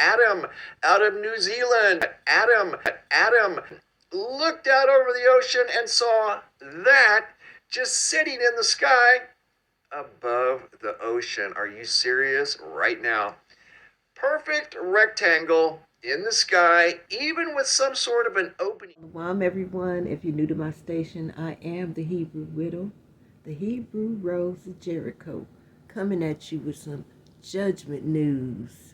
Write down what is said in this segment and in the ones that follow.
Adam out of New Zealand. Adam looked out over the ocean and saw that just sitting in the sky above the ocean. Are you serious? Right now. Perfect rectangle in the sky, even with some sort of an opening. Shalom, everyone. If you're new to my station, I am the Hebrew Widow, the Hebrew Rose of Jericho, coming at you with some judgment news.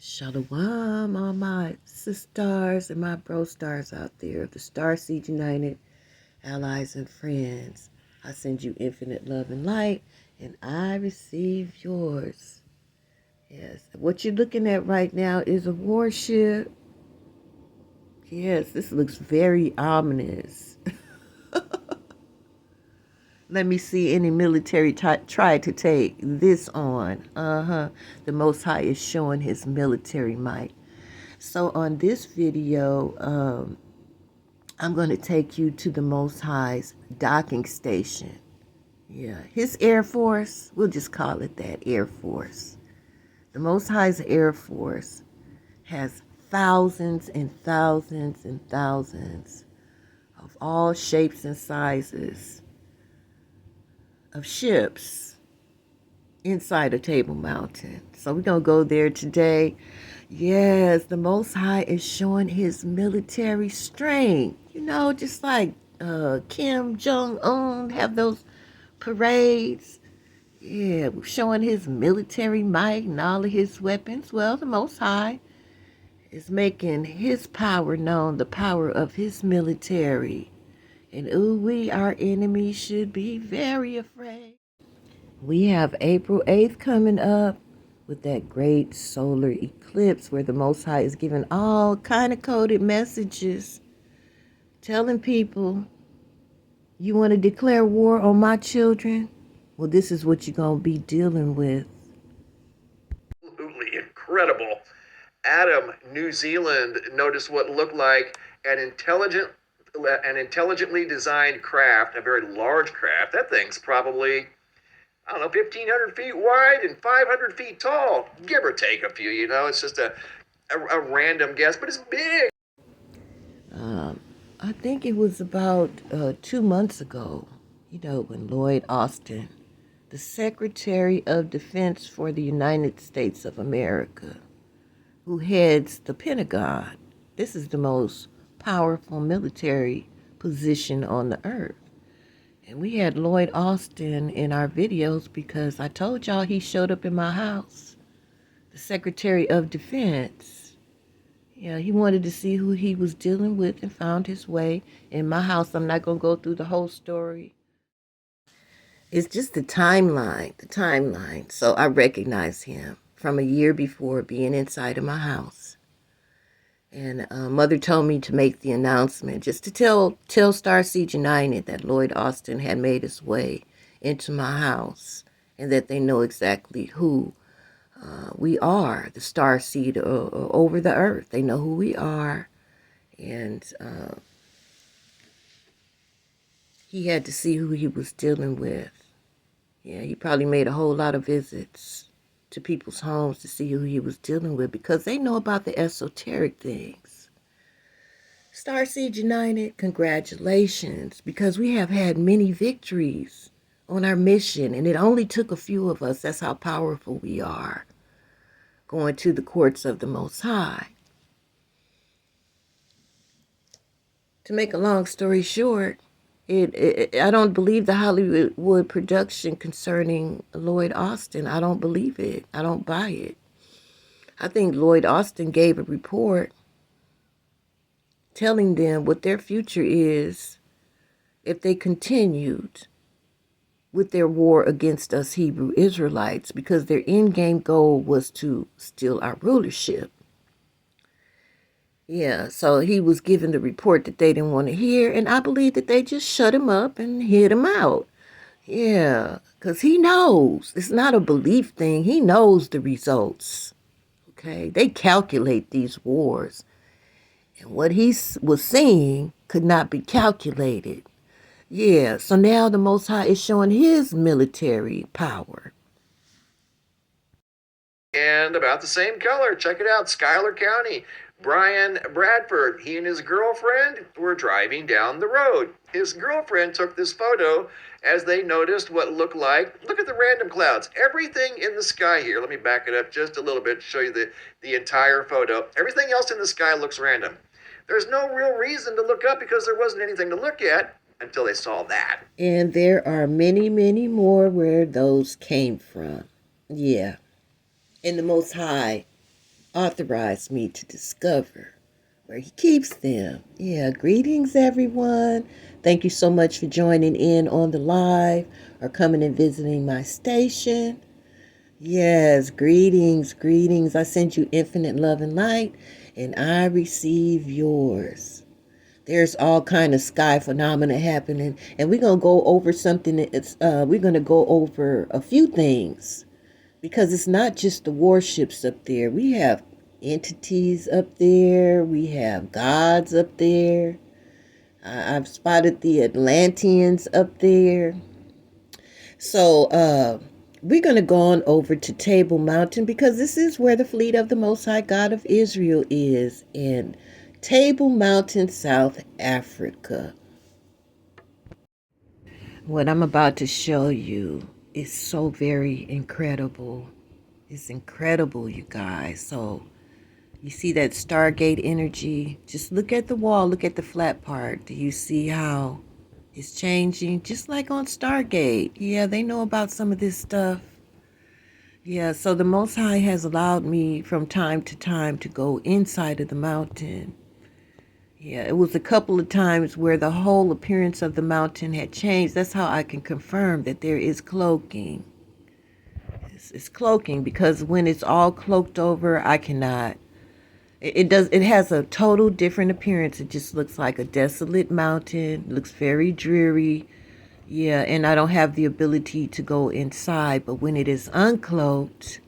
Shalom, all my sisters and my bro stars out there, the STARSEED United allies and friends. I send you infinite love and light, and I receive yours. Yes, what you're looking at right now is a warship. Yes, this looks very ominous. Let me see any military try to take this on. The Most High is showing his military might. So on this video, I'm going to take you to the Most High's docking station. Yeah, his Air Force, we'll just call it that, Air Force. The Most High's Air Force has thousands and thousands and thousands of all shapes and sizes of ships inside of Table Mountain. So we're going to go there today. Yes, the Most High is showing his military strength. You know, just like Kim Jong-un have those parades. Yeah, showing his military might and all of his weapons. Well, the Most High is making his power known, the power of his military. And our enemies should be very afraid. We have April 8th coming up with that great solar eclipse where the Most High is giving all kind of coded messages, telling people, you want to declare war on my children? Well, this is what you're going to be dealing with. Absolutely incredible. Adam, New Zealand, noticed what looked like an intelligently designed craft, a very large craft. That thing's probably, I don't know, 1,500 feet wide and 500 feet tall, give or take a few, you know. It's just a random guess, but it's big. I think it was about 2 months ago, you know, when Lloyd Austin, the Secretary of Defense for the United States of America, who heads the Pentagon. This is the most powerful military position on the earth. And we had Lloyd Austin in our videos because I told y'all he showed up in my house. The Secretary of Defense. Yeah, he wanted to see who he was dealing with and found his way in my house. I'm not going to go through the whole story. It's just the timeline. So I recognize him from a year before being inside of my house. And Mother told me to make the announcement just to tell STARSEED United that Lloyd Austin had made his way into my house and that they know exactly who we are, the STARSEED over the earth. They know who we are. And he had to see who he was dealing with. Yeah, he probably made a whole lot of visits to people's homes to see who he was dealing with because they know about the esoteric things. STARSEED United, congratulations, because we have had many victories on our mission, and it only took a few of us. That's how powerful we are, going to the courts of the Most High. To make a long story short, I don't believe the Hollywood production concerning Lloyd Austin. I don't believe it. I don't buy it. I think Lloyd Austin gave a report telling them what their future is if they continued with their war against us Hebrew Israelites, because their end-game goal was to steal our rulership. Yeah, so he was given the report that they didn't want to hear, and I believe that they just shut him up and hid him out. Yeah, because he knows. It's not a belief thing. He knows the results. Okay, they calculate these wars. And what he was saying could not be calculated. Yeah, so now the Most High is showing his military power. and about the same color. Check it out, Schuyler County. Brian Bradford, he and his girlfriend were driving down the road. His girlfriend took this photo as they noticed what looked like, look at the random clouds. Everything in the sky here, let me back it up just a little bit to show you the entire photo. Everything else in the sky looks random. There's no real reason to look up because there wasn't anything to look at until they saw that. And there are many, many more where those came from. Yeah. And the Most High authorized me to discover where he keeps them. Yeah, greetings everyone. Thank you so much for joining in on the live or coming and visiting my station. Yes, greetings, greetings. I send you infinite love and light, and I receive yours. There's all kind of sky phenomena happening, and we're gonna go over something. We're gonna go over a few things because it's not just the warships up there. We have entities up there. We have gods up there. I've spotted the Atlanteans up there. So we're going to go on over to Table Mountain because this is where the fleet of the Most High God of Israel is in Table Mountain, South Africa. What I'm about to show you is so very incredible. It's incredible, you guys. So you see that Stargate energy? Just look at the wall. Look at the flat part. Do you see how it's changing? Just like on Stargate. Yeah, they know about some of this stuff. Yeah, so the Most High has allowed me from time to time to go inside of the mountain. Yeah, it was a couple of times where the whole appearance of the mountain had changed. That's how I can confirm that there is cloaking. It's cloaking because when it's all cloaked over, I cannot. It has a total different appearance. It just looks like a desolate mountain. It looks very dreary. Yeah, and I don't have the ability to go inside. But when it is uncloaked,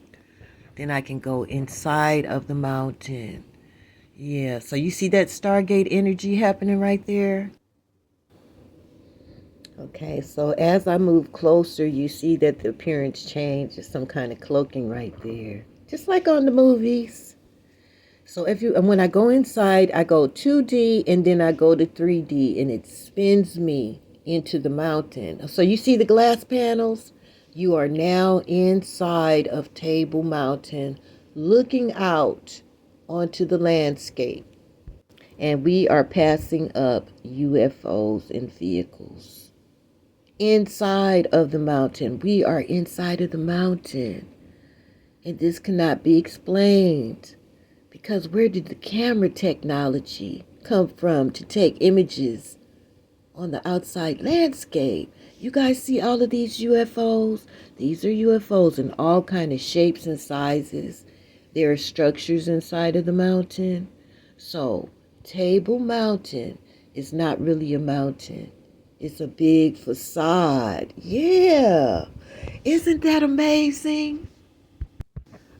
then I can go inside of the mountain. Yeah, so you see that Stargate energy happening right there? Okay, so as I move closer, you see that the appearance change. There's some kind of cloaking right there. Just like on the movies. So when I go inside, I go 2D and then I go to 3D and it spins me into the mountain. So you see the glass panels? You are now inside of Table Mountain, looking out onto the landscape. And we are passing up UFOs and vehicles. Inside of the mountain. We are inside of the mountain. And this cannot be explained. Because where did the camera technology come from to take images on the outside landscape? You guys see all of these UFOs? These are UFOs in all kind of shapes and sizes. There are structures inside of the mountain. So, Table Mountain is not really a mountain. It's a big facade. Yeah. Isn't that amazing?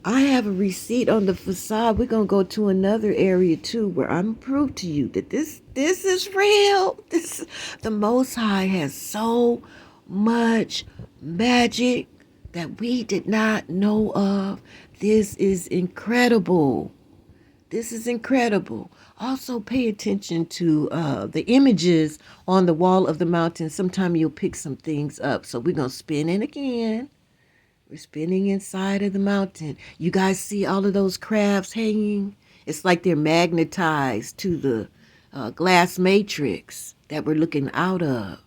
I have a receipt on the facade. We're going to go to another area too where I'm going to prove to you that this is real. The Most High has so much magic that we did not know of. This is incredible. This is incredible. Also pay attention to the images on the wall of the mountain. Sometime you'll pick some things up. So we're going to spin it again. We're spinning inside of the mountain. You guys see all of those crabs hanging? It's like they're magnetized to the glass matrix that we're looking out of.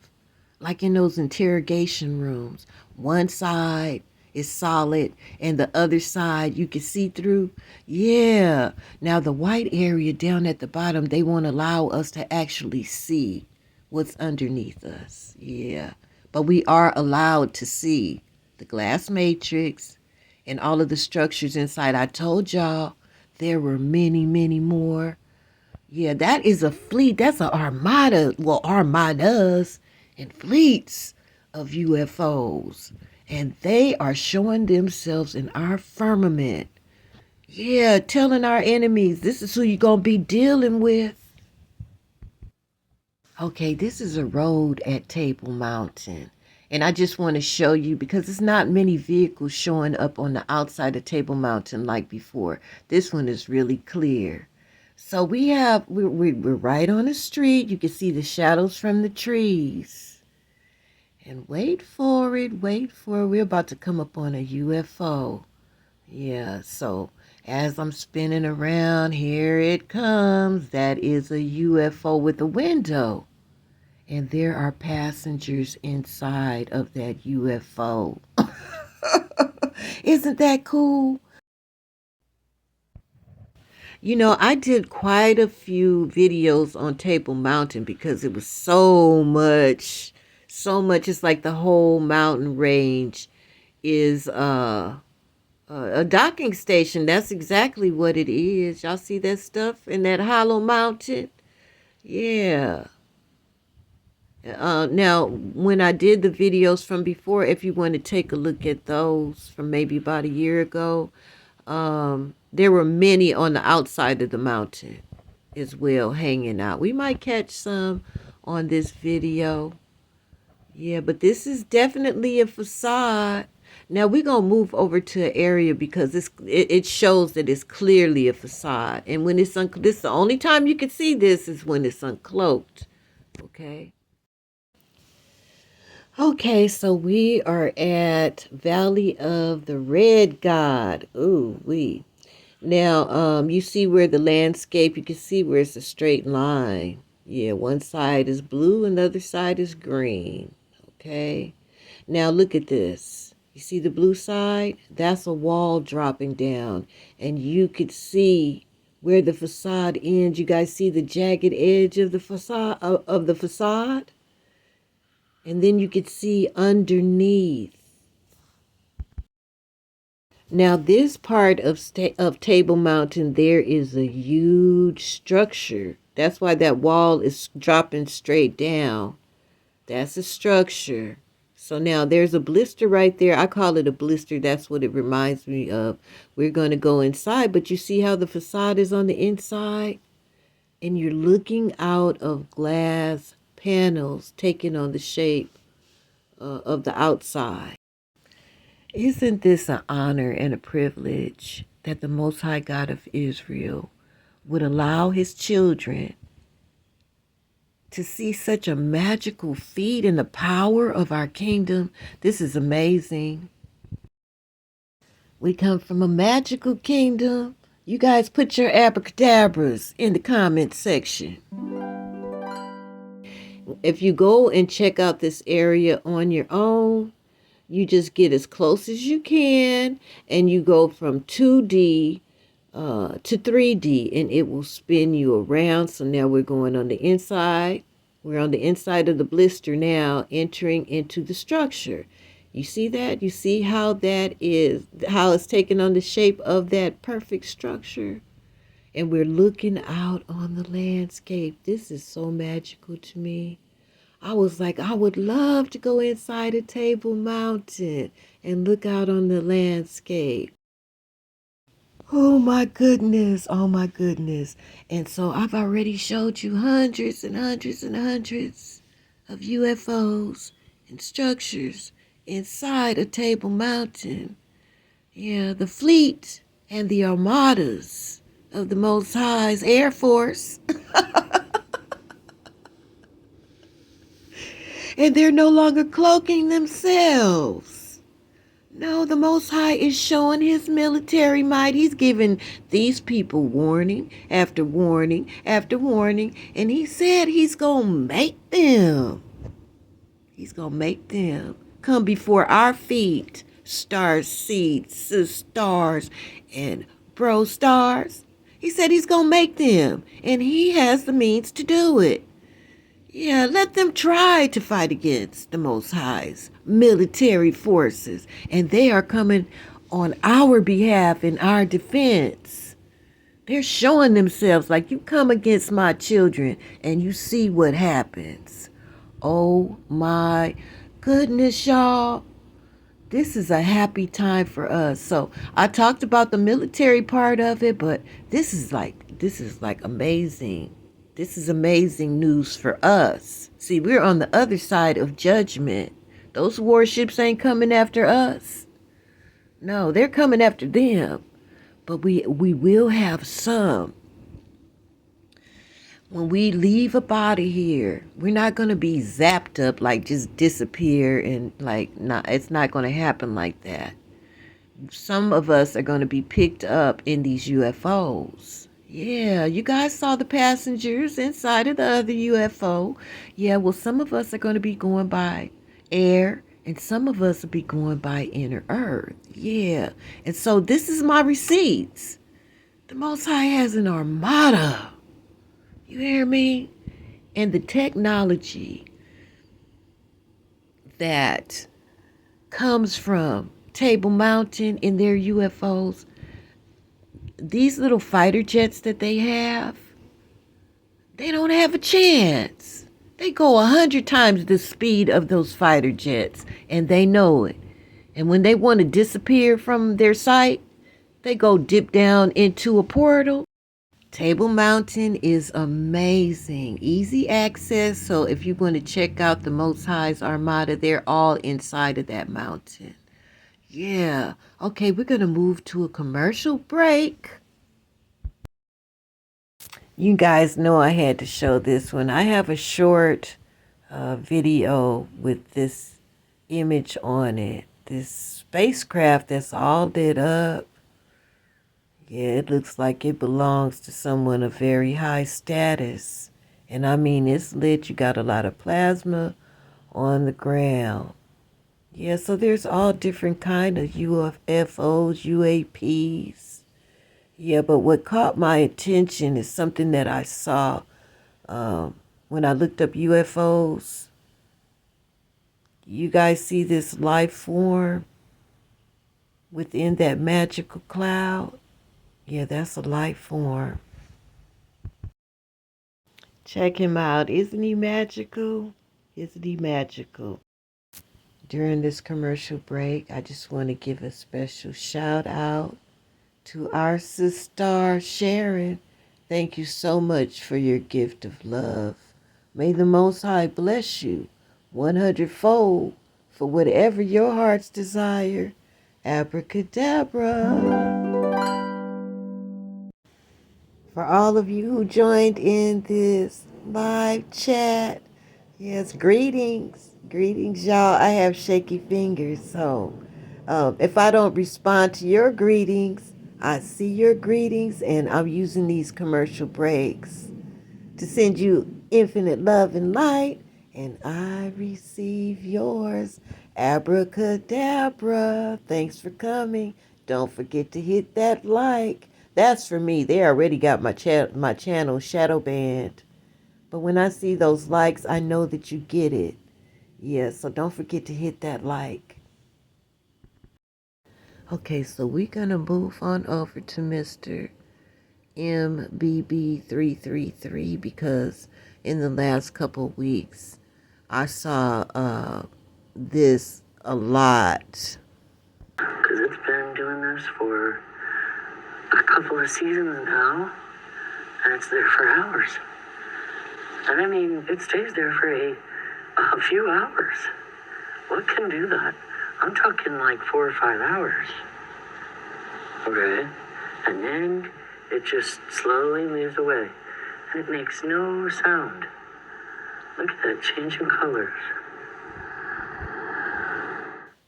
Like in those interrogation rooms. One side is solid and the other side you can see through. Yeah. Now the white area down at the bottom, they won't allow us to actually see what's underneath us. Yeah. But we are allowed to see the glass matrix and all of the structures inside. I told y'all there were many, many more. Yeah, that is a fleet. That's an armada. Well, armadas and fleets of UFOs. And they are showing themselves in our firmament. Yeah, telling our enemies, this is who you're going to be dealing with. Okay, this is a road at Table Mountain. And I just want to show you because it's not many vehicles showing up on the outside of Table Mountain like before. This one is really clear. So we're right on the street. You can see the shadows from the trees. And wait for it, wait for it. We're about to come up on a UFO. Yeah, so as I'm spinning around, here it comes. That is a UFO with a window. And there are passengers inside of that UFO. Isn't that cool? You know, I did quite a few videos on Table Mountain because it was so much. It's like the whole mountain range is a docking station. That's exactly what it is. Y'all see that stuff in that hollow mountain? Yeah. Now, when I did the videos from before, if you want to take a look at those from maybe about a year ago, there were many on the outside of the mountain as well hanging out. We might catch some on this video. Yeah, but this is definitely a facade. Now we're gonna move over to an area because it shows that it's clearly a facade. And when it's this the only time you can see this is when it's uncloaked. Okay. Okay, so we are at Valley of the Red God. Ooh, we. Now, you see where the landscape, you can see where it's a straight line. Yeah, one side is blue and the other side is green. Okay. Now look at this. You see the blue side? That's a wall dropping down. And you could see where the facade ends. You guys see the jagged edge of the facade of the facade? And then you could see underneath. Now this part of Table Mountain, there is a huge structure. That's why that wall is dropping straight down. That's a structure. So now there's a blister right there. I call it a blister. That's what it reminds me of. We're going to go inside, but you see how the facade is on the inside? And you're looking out of glass panels taking on the shape of the outside. Isn't this an honor and a privilege that the Most High God of Israel would allow his children to see such a magical feat in the power of our kingdom? This is amazing. We come from a magical kingdom. You guys put your abracadabras in the comment section. If you go and check out this area on your own, you just get as close as you can and you go from 2D to 3D and it will spin you around. So now we're going on the inside. We're on the inside of the blister now, entering into the structure. You see that? You see how that is, how it's taken on the shape of that perfect structure? And we're looking out on the landscape. This is so magical to me. I was like, I would love to go inside a Table Mountain and look out on the landscape. Oh my goodness, oh my goodness. And so I've already showed you hundreds and hundreds and hundreds of UFOs and structures inside a Table Mountain. Yeah, the fleet and the armadas of the Most High's Air Force. And they're no longer cloaking themselves. No, the Most High is showing his military might. He's giving these people warning after warning after warning. And he said he's going to make them. He's going to make them come before our feet. STARSEED, stars, and bro stars. He said he's going to make them. And he has the means to do it. Yeah, let them try to fight against the Most High's military forces. And they are coming on our behalf in our defense. They're showing themselves like, you come against my children and you see what happens. Oh my goodness, y'all. This is a happy time for us. So I talked about the military part of it, but this is like amazing. This is amazing news for us. See, we're on the other side of judgment. Those warships ain't coming after us. No, they're coming after them. But we will have some. When we leave up out of here, we're not going to be zapped up, like just disappear, and like not, it's not going to happen like that. Some of us are going to be picked up in these UFOs. Yeah, you guys saw the passengers inside of the other UFO. Yeah, well, some of us are going to be going by air, and some of us will be going by inner earth. Yeah, and so this is my receipts. The Most High has an armada. You hear me? And the technology that comes from Table Mountain in their UFOs, these little fighter jets that they have, they don't have a chance. They go 100 times the speed of those fighter jets, and they know it. And when they want to disappear from their sight, they go dip down into a portal. Table Mountain is amazing. Easy access. So if you want to check out the Most High's Armada, they're all inside of that mountain. Yeah. Okay, we're going to move to a commercial break. You guys know I had to show this one. I have a short video with this image on it. This spacecraft that's all lit up. Yeah, it looks like it belongs to someone of very high status. And I mean, it's lit. You got a lot of plasma on the ground. Yeah, so there's all different kind of UFOs, UAPs. Yeah, but what caught my attention is something that I saw when I looked up UFOs. You guys see this life form within that magical cloud? Yeah, that's a life form. Check him out. Isn't he magical? Isn't he magical? During this commercial break, I just want to give a special shout out to our sister Sharon. Thank you so much for your gift of love. May the Most High bless you 100-fold for whatever your heart's desire. Abracadabra. For all of you who joined in this live chat, yes, greetings. Greetings, y'all. I have shaky fingers, so if I don't respond to your greetings, I see your greetings, and I'm using these commercial breaks to send you infinite love and light, and I receive yours. Abracadabra. Thanks for coming. Don't forget to hit that like. That's for me. They already got my channel shadow banned. But when I see those likes, I know that you get it. Yeah, so don't forget to hit that like. Okay, so we're going to move on over to Mr. MBB333 because in the last couple of weeks, I saw this a lot. Because it's been doing this for a couple of seasons now, and it's there for hours. And I mean, it stays there for a few hours. What can do that? I'm talking like 4 or 5 hours. Okay? And then it just slowly moves away. And it makes no sound. Look at that changing colors.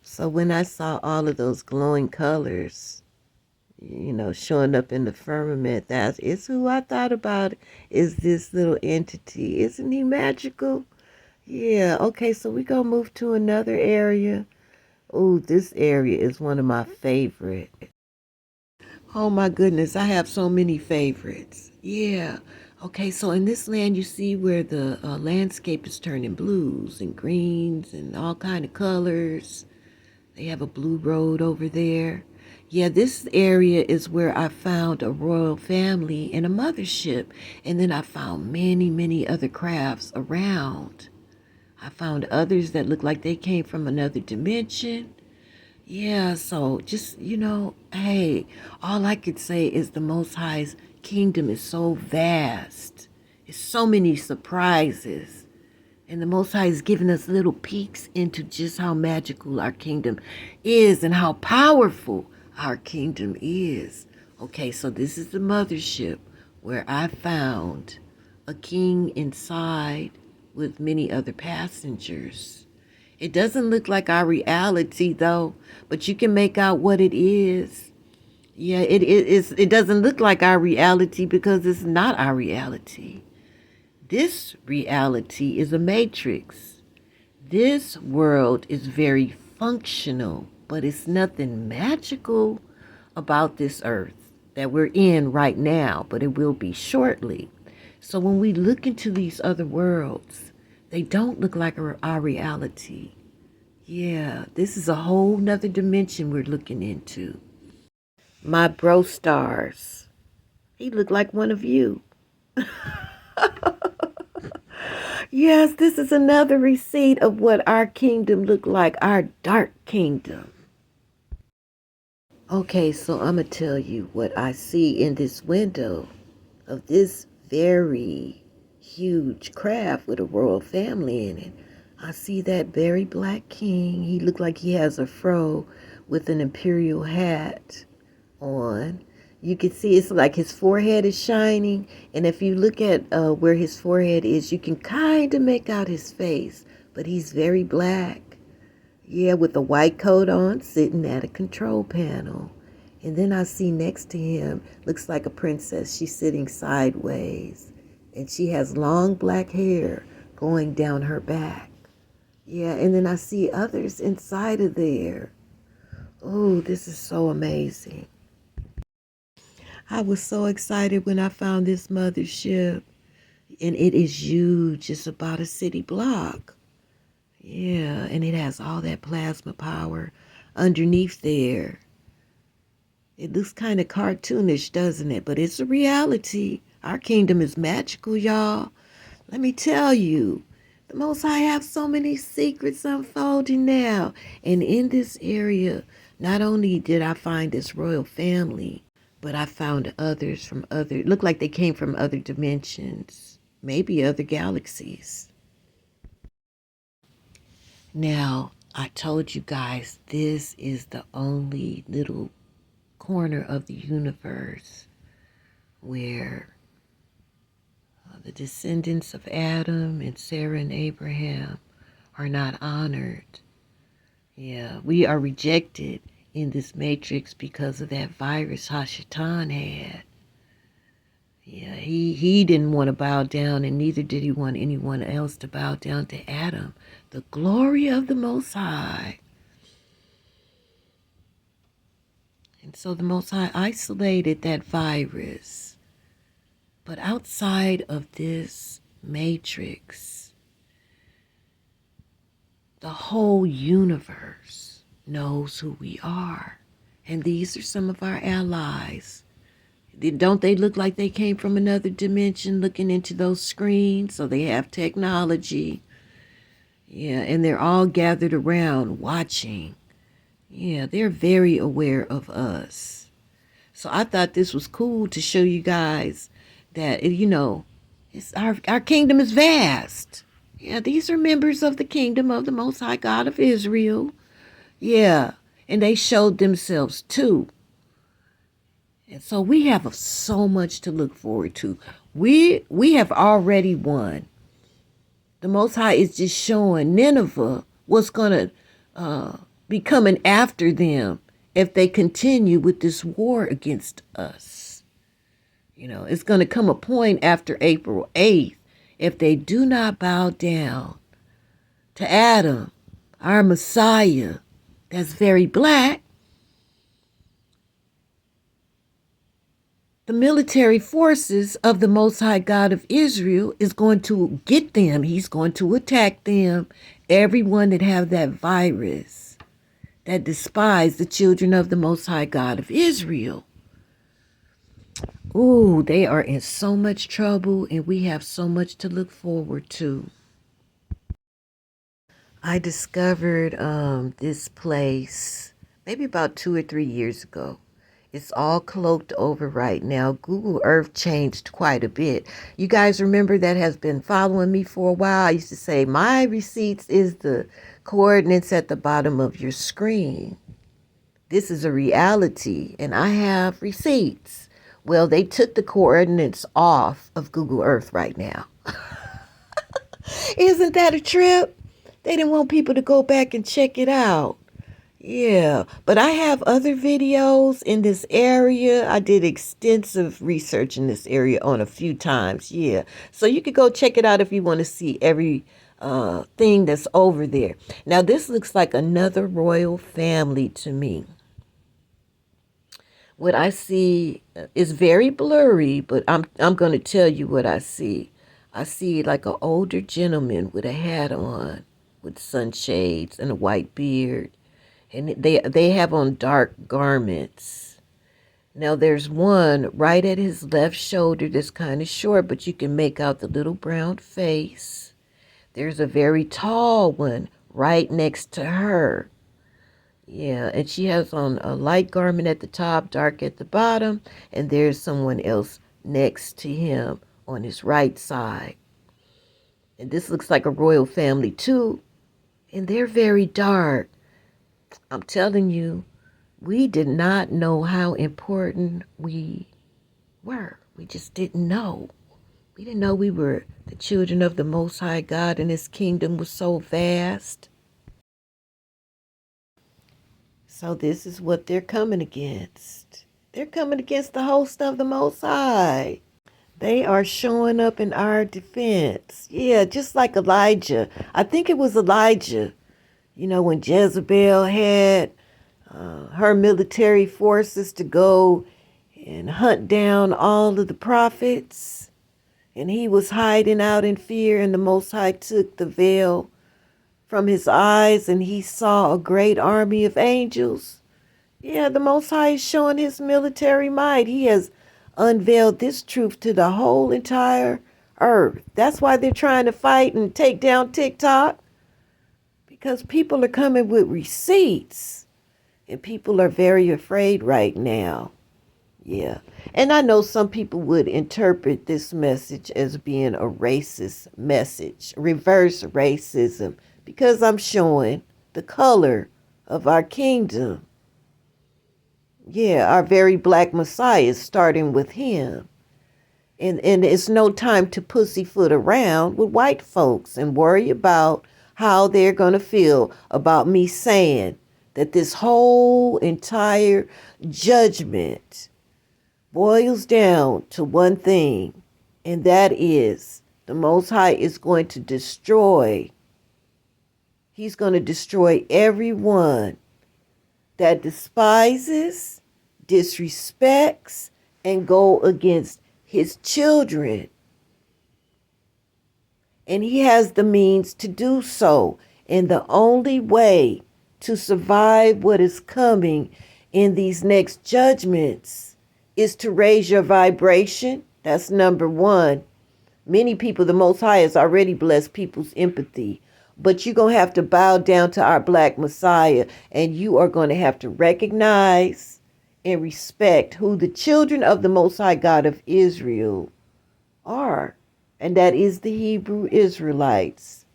So when I saw all of those glowing colors, showing up in the firmament, that is who I thought about is this little entity. Isn't he magical? Yeah, okay, so we're going to move to another area. Oh, this area is one of my favorite. Oh my goodness, I have so many favorites. Yeah. Okay, so in this land, you see where the landscape is turning blues and greens and all kind of colors. They have a blue road over there. Yeah, this area is where I found a royal family and a mothership. And then I found many, many other crafts around. I found others that look like they came from another dimension. Yeah, so just, hey, all I could say is the Most High's kingdom is so vast. It's so many surprises. And the Most High is giving us little peeks into just how magical our kingdom is and how powerful our kingdom is. Okay, so this is the mothership where I found a king inside with many other passengers. It doesn't look like our reality though, but you can make out what it is. Yeah, it doesn't look like our reality because it's not our reality. This reality is a matrix. This world is very functional, but it's nothing magical about this earth that we're in right now, but it will be shortly. So when we look into these other worlds, they don't look like our reality. Yeah, this is a whole nother dimension we're looking into. My bro stars. He looked like one of you. Yes, this is another receipt of what our kingdom looked like, our dark kingdom. Okay, so I'm going to tell you what I see in this window of this very huge craft with a royal family in it. I see that very black king. He looked like he has a fro with an imperial hat on. You can see it's like his forehead is shining. And if you look at where his forehead is, you can kind of make out his face. But he's very black. Yeah, with a white coat on, sitting at a control panel. And then I see next to him, looks like a princess. She's sitting sideways. And she has long black hair going down her back. Yeah, and then I see others inside of there. Oh, this is so amazing. I was so excited when I found this mothership. And it is huge. It's about a city block. Yeah, and it has all that plasma power underneath there. It looks kind of cartoonish, doesn't it? But it's a reality. Our kingdom is magical, y'all. Let me tell you. The Most High have so many secrets unfolding now. And in this area, not only did I find this royal family, but I found others from look like they came from other dimensions, maybe other galaxies. Now, I told you guys this is the only little corner of the universe where the descendants of Adam and Sarah and Abraham are not honored. Yeah, we are rejected in this matrix because of that virus Hashatan had. Yeah, he didn't want to bow down, and neither did he want anyone else to bow down to Adam, the glory of the Most High. And so the Most High isolated that virus. But outside of this matrix, the whole universe knows who we are. And these are some of our allies. Don't they look like they came from another dimension looking into those screens? So they have technology. Yeah, and they're all gathered around watching. Yeah, they're very aware of us. So I thought this was cool to show you guys that, it's our kingdom is vast. Yeah, these are members of the kingdom of the Most High God of Israel. Yeah, and they showed themselves too. And so we have so much to look forward to. We have already won. The Most High is just showing Nineveh what's going to be coming after them if they continue with this war against us. It's going to come a point after April 8th if they do not bow down to Adam, our Messiah, that's very black. The military forces of the Most High God of Israel is going to get them. He's going to attack them. Everyone that have that virus, that despise the children of the Most High God of Israel. Ooh, they are in so much trouble, and we have so much to look forward to. I discovered this place maybe about 2 or 3 years ago. It's all cloaked over right now. Google Earth changed quite a bit. You guys remember that has been following me for a while. I used to say my receipts is the coordinates at the bottom of your screen. This is a reality, and I have receipts. Well, they took the coordinates off of Google Earth right now. Isn't that a trip? They didn't want people to go back and check it out. Yeah, but I have other videos in this area. I did extensive research in this area on a few times. Yeah, so you could go check it out if you want to see every thing that's over there. Now, this looks like another royal family to me. What I see is very blurry, but I'm going to tell you what I see. I see like an older gentleman with a hat on, with sunshades and a white beard. And they have on dark garments. Now there's one right at his left shoulder that's kind of short, but you can make out the little brown face. There's a very tall one right next to her. Yeah, and she has on a light garment at the top, dark at the bottom, and there's someone else next to him on his right side. And this looks like a royal family too, and they're very dark. I'm telling you, we did not know how important we were. We just didn't know. We didn't know we were the children of the Most High God and His kingdom was so vast. So this is what they're coming against. They're coming against the host of the Most High. They are showing up in our defense. Yeah, just like Elijah. I think it was Elijah. You know, when Jezebel had her military forces to go and hunt down all of the prophets. And he was hiding out in fear, and the Most High took the veil from his eyes, and he saw a great army of angels. Yeah, the Most High is showing his military might. He has unveiled this truth to the whole entire earth. That's why they're trying to fight and take down TikTok, because people are coming with receipts. And people are very afraid right now. Yeah. And I know some people would interpret this message as being a racist message, reverse racism, because I'm showing the color of our kingdom. Yeah, our very black Messiah, starting with him. And it's no time to pussyfoot around with white folks and worry about how they're going to feel about me saying that this whole entire judgment boils down to one thing, and that is the Most High is going to destroy. He's going to destroy everyone that despises, disrespects, and go against his children. And he has the means to do so. And the only way to survive what is coming in these next judgments is to raise your vibration. That's number one. Many people, the Most High has already blessed people's empathy. But you're going to have to bow down to our black Messiah. And you are going to have to recognize and respect who the children of the Most High God of Israel are. And that is the Hebrew Israelites.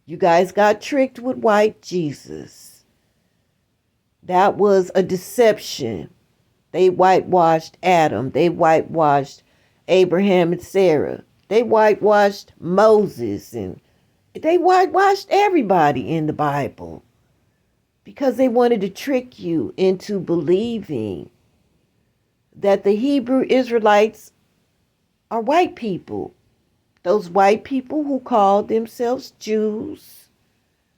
You guys got tricked with white Jesus. That was a deception. They whitewashed Adam. They whitewashed Abraham and Sarah. They whitewashed Moses. And they whitewashed everybody in the Bible. Because they wanted to trick you into believing that the Hebrew Israelites are white people. Those white people who call themselves Jews.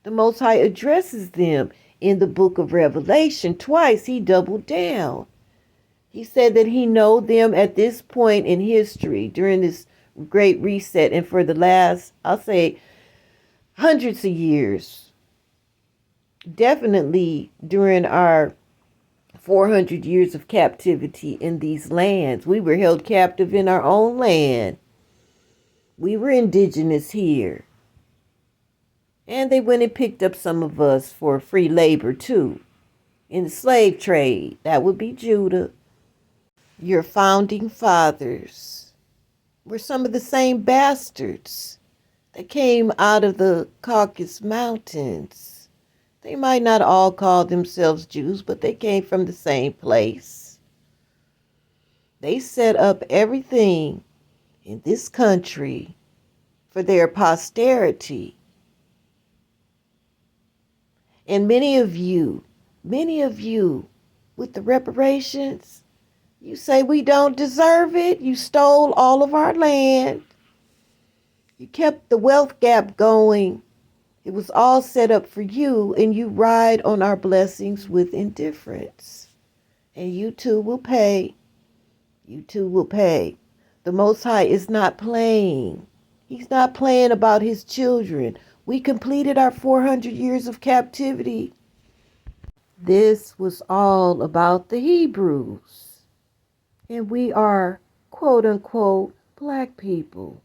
The Most High addresses them in the book of Revelation. Twice he doubled down. He said that he know them at this point in history during this great reset and for the last, I'll say, hundreds of years. Definitely during our 400 years of captivity in these lands. We were held captive in our own land. We were indigenous here. And they went and picked up some of us for free labor too. in the slave trade. That would be Judah. Your founding fathers were some of the same bastards that came out of the Caucasus Mountains. They might not all call themselves Jews, but they came from the same place. They set up everything in this country for their posterity. And many of you, with the reparations, you say we don't deserve it. You stole all of our land. You kept the wealth gap going. It was all set up for you, and you ride on our blessings with indifference. And you too will pay. You too will pay. The Most High is not playing. He's not playing about his children. We completed our 400 years of captivity. This was all about the Hebrews. And we are, quote unquote, black people.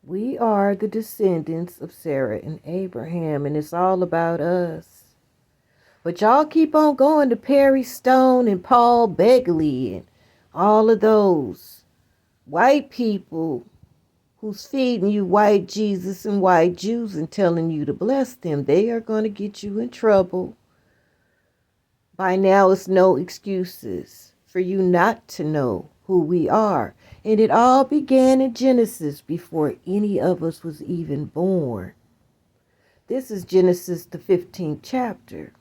We are the descendants of Sarah and Abraham, and it's all about us. But y'all keep on going to Perry Stone and Paul Begley and all of those white people who's feeding you white Jesus and white Jews and telling you to bless them. They are going to get you in trouble. By now, it's no excuses for you not to know who we are. And it all began in Genesis before any of us was even born. This is Genesis, the 15th chapter.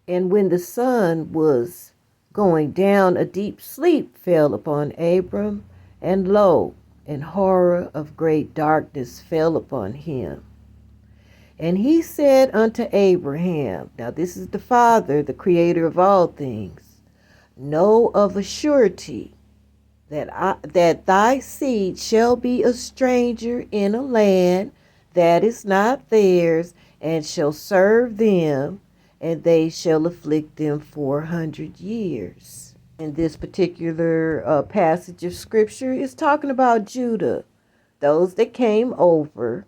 And when the sun was going down, a deep sleep fell upon Abram, and lo, and horror of great darkness fell upon him. And he said unto Abraham, now this is the Father, the creator of all things, know of a surety that thy seed shall be a stranger in a land that is not theirs, and shall serve them, and they shall afflict them 400 years. In this particular passage of scripture is talking about Judah, those that came over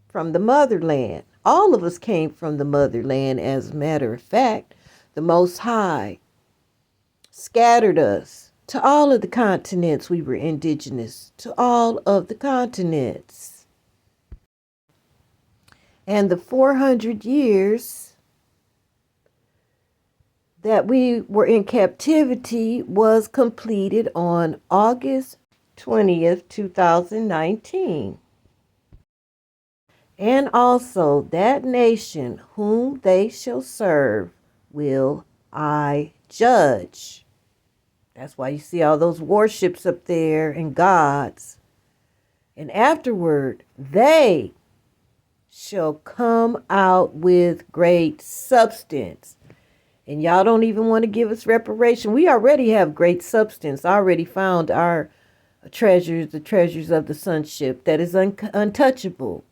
from the motherland. All of us came from the motherland, as a matter of fact. The Most High scattered us to all of the continents. We were indigenous to all of the continents. And the 400 years that we were in captivity was completed on August 20th, 2019. And also that nation whom they shall serve will I judge. That's why you see all those warships up there and gods. And afterward, they shall come out with great substance. And y'all don't even want to give us reparation. We already have great substance. I already found our treasures, the treasures of the sonship that is untouchable.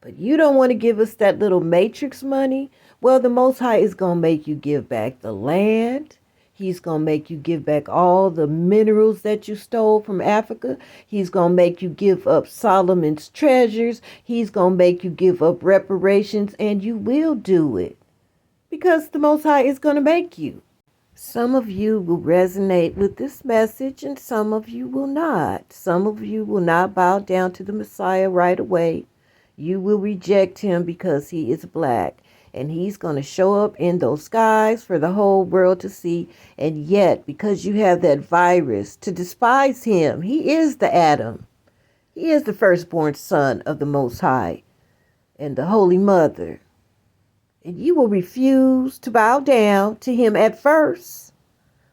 But you don't want to give us that little matrix money? Well, the Most High is going to make you give back the land. He's going to make you give back all the minerals that you stole from Africa. He's going to make you give up Solomon's treasures. He's going to make you give up reparations, and you will do it because the Most High is going to make you. Some of you will resonate with this message, and some of you will not. Some of you will not bow down to the Messiah right away. You will reject him because he is black. And he's going to show up in those skies for the whole world to see. And yet, because you have that virus to despise him, he is the Adam. He is the firstborn son of the Most High and the Holy Mother. And you will refuse to bow down to him at first.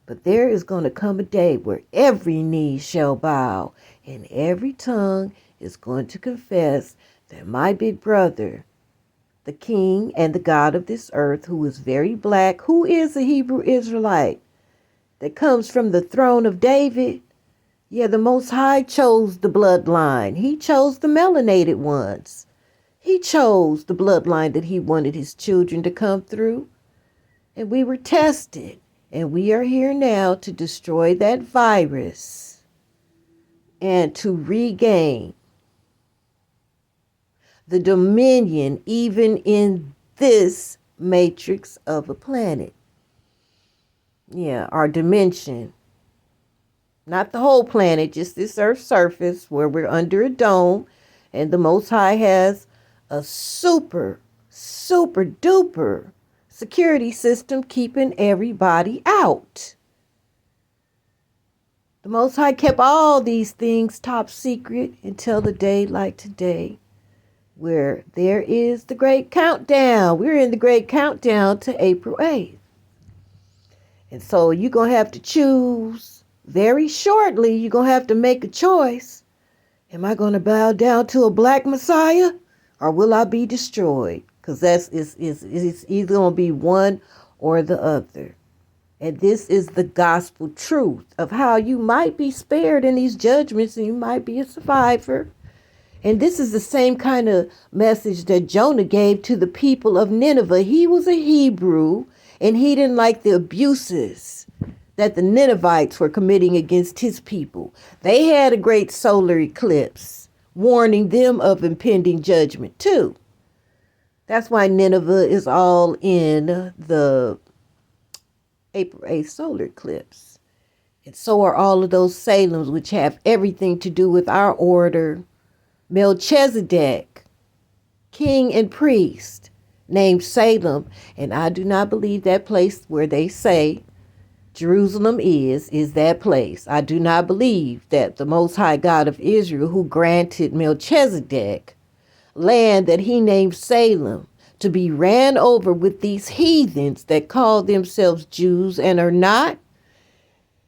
But there is going to come a day where every knee shall bow and every tongue is going to confess that my big brother, the king and the God of this earth, who is very black, who is a Hebrew Israelite, that comes from the throne of David. Yeah, the Most High chose the bloodline. He chose the melanated ones. He chose the bloodline that he wanted his children to come through. And we were tested. And we are here now to destroy that virus and to regain the dominion even in this matrix of a planet. Yeah, our dimension. Not the whole planet, just this Earth's surface where we're under a dome, and the Most High has a super duper security system keeping everybody out. The Most High kept all these things top secret until the day like today, where there is the great countdown. We're in the great countdown to April 8th. And so you're going to have to choose very shortly. You're going to have to make a choice. Am I going to bow down to a black Messiah, or will I be destroyed? Because it's either going to be one or the other. And this is the gospel truth of how you might be spared in these judgments and you might be a survivor. And this is the same kind of message that Jonah gave to the people of Nineveh. He was a Hebrew, and he didn't like the abuses that the Ninevites were committing against his people. They had a great solar eclipse, warning them of impending judgment too. That's why Nineveh is all in the April 8th solar eclipse. And so are all of those Salems, which have everything to do with our order. Melchizedek, king and priest, named Salem, and I do not believe that place where they say Jerusalem is that place. I do not believe that the Most High God of Israel, who granted Melchizedek land that he named Salem, to be ran over with these heathens that call themselves Jews and are not.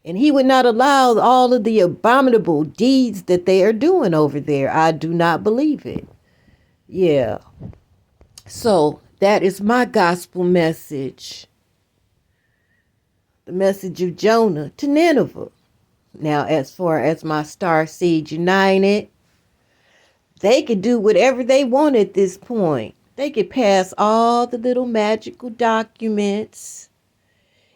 And he would not allow all of the abominable deeds that they are doing over there. I do not believe it. Yeah. So that is my gospel message. The message of Jonah to Nineveh. Now, as far as my STARSEED United, they could do whatever they want at this point. They could pass all the little magical documents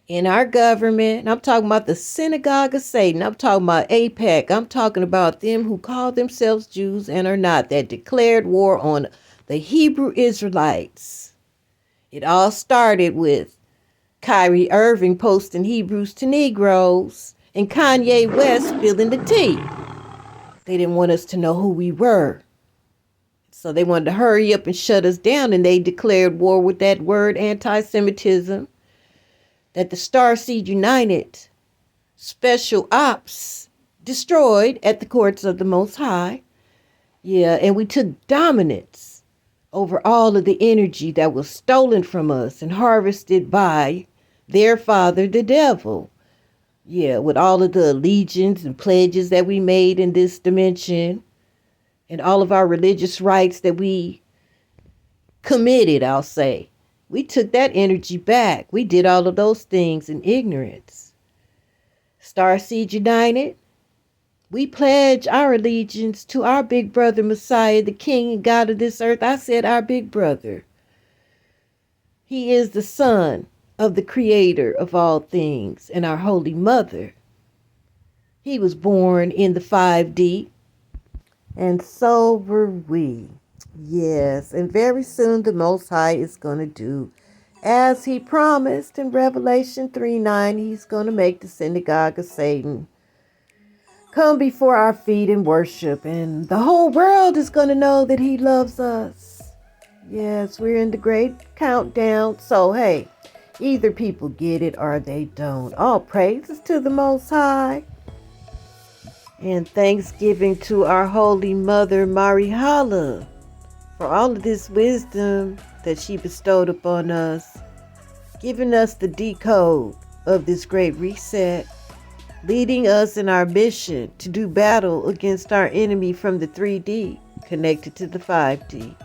in our government. And I'm talking about the synagogue of Satan. I'm talking about AIPAC. I'm talking about them who call themselves Jews and are not, that declared war on the Hebrew Israelites. It all started with Kyrie Irving posting Hebrews to Negroes and Kanye West spilling the tea. They didn't want us to know who we were. So they wanted to hurry up and shut us down, and they declared war with that word anti-Semitism that the STARSEED United Special Ops destroyed at the courts of the Most High. Yeah, and we took dominance over all of the energy that was stolen from us and harvested by their father, the devil. Yeah, with all of the allegiance and pledges that we made in this dimension and all of our religious rights that we committed, I'll say. We took that energy back. We did all of those things in ignorance. STARSEED United, we pledge our allegiance to our big brother Messiah, the King and God of this earth. I said our big brother. He is the son of the creator of all things and our holy mother. He was born in the 5D. And so were we. Yes, and very soon the Most High is going to do as he promised in Revelation 3:9. He's going to make the synagogue of Satan come before our feet and worship. And the whole world is going to know that he loves us. Yes, we're in the great countdown. So, hey, either people get it or they don't. All praises to the Most High. And thanksgiving to our Holy Mother, Marihala, for all of this wisdom that she bestowed upon us, giving us the decode of this great reset, leading us in our mission to do battle against our enemy from the 3D, connected to the 5D.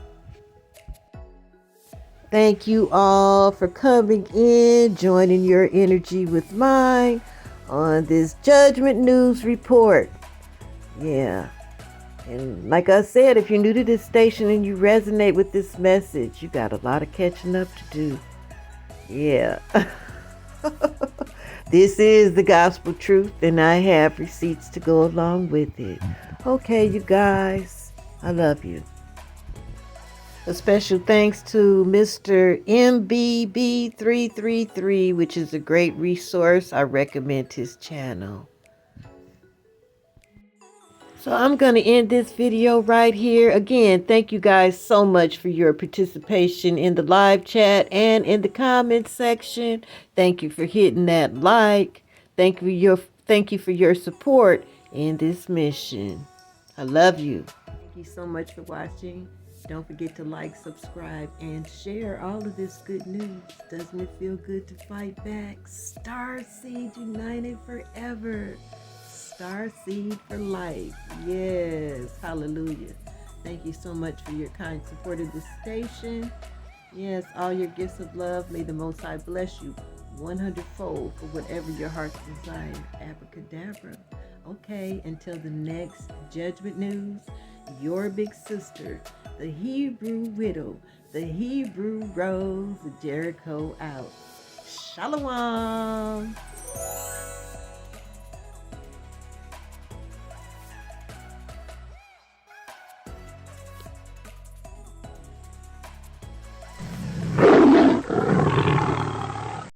Thank you all for coming in, joining your energy with mine on this Judgment News Report. Yeah. And like I said, if you're new to this station and you resonate with this message, you got a lot of catching up to do. Yeah. This is the gospel truth, and I have receipts to go along with it. Okay, you guys. I love you. A special thanks to Mr. MBB333, which is a great resource. I recommend his channel. So I'm going to end this video right here. Again, thank you guys so much for your participation in the live chat and in the comment section. Thank you for hitting that like. Thank you for your support in this mission. I love you. Thank you so much for watching. Don't forget to like, subscribe, and share all of this good news. Doesn't it feel good to fight back? Starseed united forever. Starseed for life. Yes. Hallelujah. Thank you so much for your kind support of this station. Yes, all your gifts of love. May the Most High bless you 100-fold for whatever your heart's desire. Abracadabra. Okay, until the next judgment news, your big sister, the Hebrew widow, the Hebrew rose, the Jericho out. Shalom.